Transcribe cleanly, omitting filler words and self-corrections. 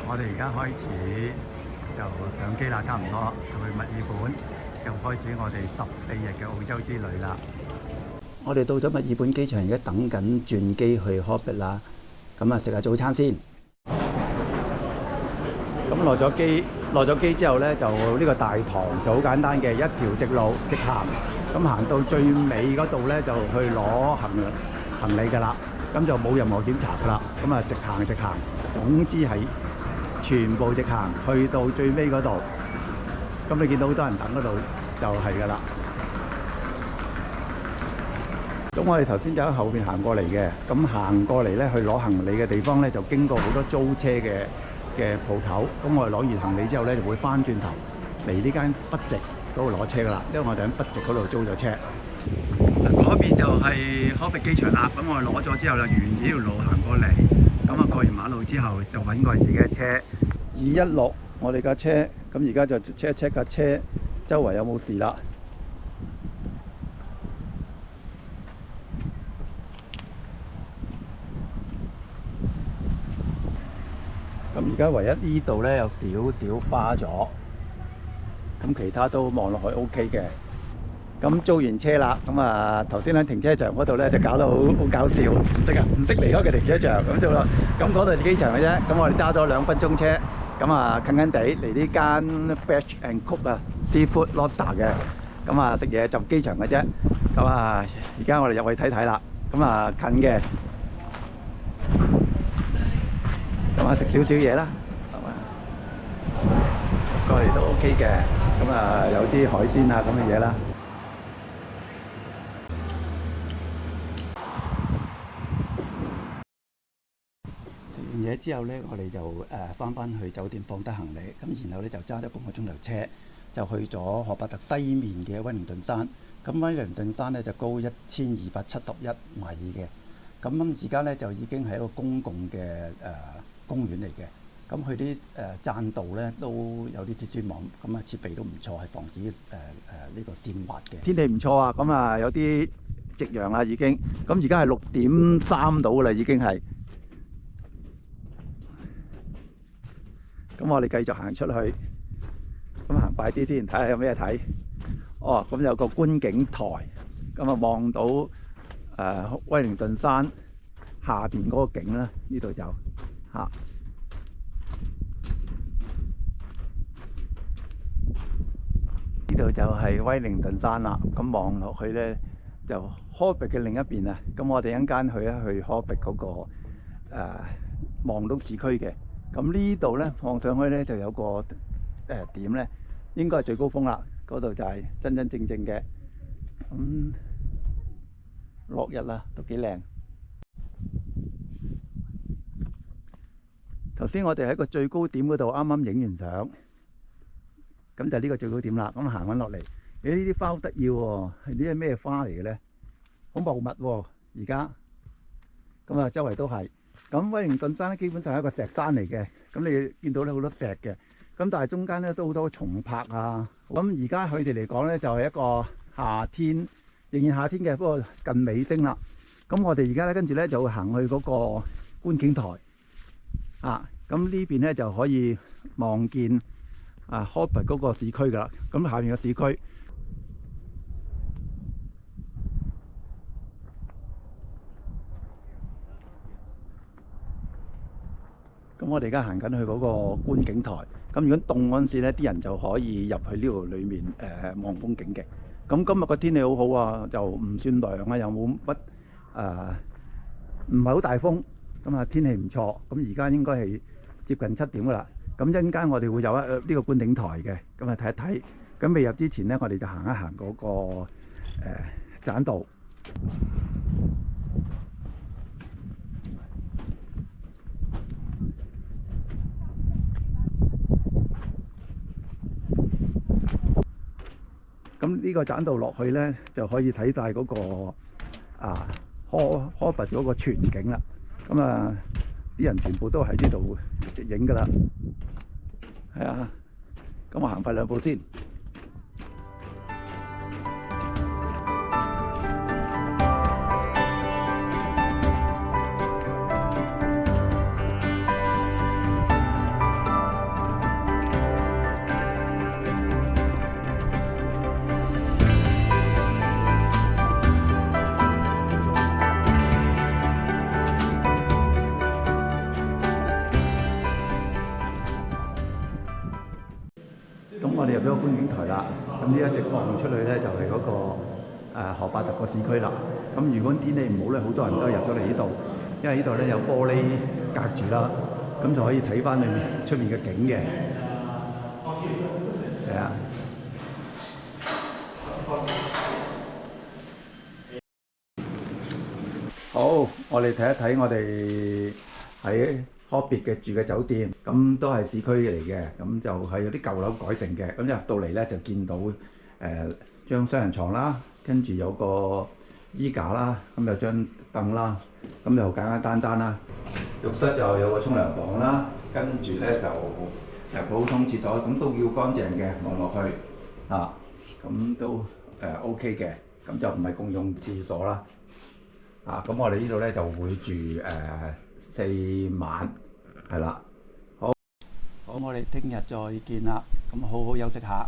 我哋而家開始就上機啦，差唔多就去墨爾本，又開始我哋14日嘅澳洲之旅啦。我哋到咗墨爾本機場，而家等緊轉機去 Hobart 啦。咁啊，食下早餐先。咁落咗機之後呢，就呢個大堂就好簡單嘅，一條直路直行。咁行到最尾嗰度呢，就去攞行李㗎啦。咁就冇任何檢查㗎啦。咁啊，直行，總之係全部直行去到最尾嗰度。咁你見到好多人等嗰度就係㗎啦。咁我哋頭先就喺後邊行過嚟嘅。咁行過嚟呢，去攞行李嘅地方呢，就經過好多租車嘅鋪頭。咁我哋攞完行李之後呢，就會翻轉頭嚟呢間北極嗰度攞車㗎啦。因為我哋喺北極嗰度租咗車。嗰邊就係Hobart機場啦。咁我哋攞咗之後就沿住呢條路行過嚟。咁啊過完馬路之後就揾我哋自己嘅車216，我哋架車。咁而家就 check 一 check 架車周圍有冇事啦。咁而家唯一呢度呢，有少少花咗，咁其他都望落去 OK 嘅。咁租完車啦，咁啊頭先喺停車場嗰度呢，就搞到好搞笑，唔識離開嘅停車場咁做啦。咁嗰度係機場嘅啫。咁我哋揸咗2分鐘車，咁啊近近地嚟呢間 Fish and Cook 啊 Seafood Lobster 嘅，咁啊食嘢就機場嘅啫。咁啊而家我哋入去睇睇啦。咁啊近嘅。咁啊食少少嘢啦，過嚟都 OK 嘅。咁啊有啲海鮮啊咁嘅嘢啦。食完嘢之後呢，我哋就翻去酒店放低行李，咁然後呢，就揸咗半個鐘頭車，就去咗荷伯特西面嘅威靈頓山。咁威靈頓山呢，就高1271米嘅。咁而家呢，就已經係一個公共嘅公園嚟嘅。咁佢啲棧道咧都有啲鐵絲網，咁啊設備都唔錯，係防止呢個跣滑嘅。天氣唔錯啊，咁啊有啲夕陽啦已經。咁而家係6點3度啦，已經係。咁我哋繼續行出去，咁行快啲先，睇下有咩睇。哦，咁有個觀景台，咁啊望到威靈頓山下邊嗰個景啦，呢度就嚇。呢度就係威靈頓山啦。咁望落去呢，就 Hobart 嘅另一邊啊。咁我哋一陣間去一去 Hobart 嗰個望到市區嘅。咁呢度呢，望上去呢，就有個點呢，應該係最高峰啦。嗰度就係真正嘅。咁落日啦，都幾靚。頭先我哋喺個最高點嗰度啱啱影完相，咁就呢個最高點啦。咁行緊落嚟，呢啲花好得意喎，係啲咩花嚟嘅咧？好茂密喎，而家咁啊，周圍都係。咁威靈頓山咧，基本上係一個石山嚟嘅。咁你見到咧好多石嘅，咁但係中間咧都好多松柏啊。咁而家佢哋嚟講咧，就係一個夏天，仍然夏天嘅，不過近尾聲啦。咁我哋而家咧跟住咧就會行去嗰個觀景台啊。咁呢邊咧就可以望見Hobart 嗰個市區㗎啦。咁下面嘅市區，咁我哋而家行緊去嗰個觀景台。咁如果凍嗰陣時咧，啲人就可以入去呢度裡面望風景嘅。咁今日個天氣好好啊，就唔算涼啊，又冇乜唔係好大風。咁啊天氣唔錯。咁而家應該係接近7點㗎啦。咁一陣間我哋會有呢個觀景台嘅，咁啊睇一睇。咁未入之前呢，我哋就行一行嗰個棧道。咁呢個棧道落去呢，就可以睇晒嗰個Hobart 嗰個全景啦。咁啊啲人全部都喺呢度影㗎啦。係啊，咁我行快2步先。咁我哋入咗個觀景台啦，咁呢一直望出去咧就係嗰個荷巴特個市區啦。咁如果天氣唔好咧，好多人都入咗嚟呢度，因為呢度咧有玻璃隔住啦，咁就可以睇翻出面嘅景嘅。係啊。好，我哋睇一睇我哋喺Hobbit嘅住嘅酒店，咁都係市區嚟嘅，咁就係有啲舊樓改成嘅。咁入到嚟咧就見到張雙人床啦，跟住有個衣架啦，咁有張凳啦，咁就簡簡單單啦。浴室就有個沖涼房啦，跟住咧就普通廁所，咁都叫乾淨嘅，望落去咁都OK 嘅，咁就唔係共用廁所啦。咁我哋呢度咧就會住4晚，係啦。好，我哋聽日再見啦。咁好好休息下。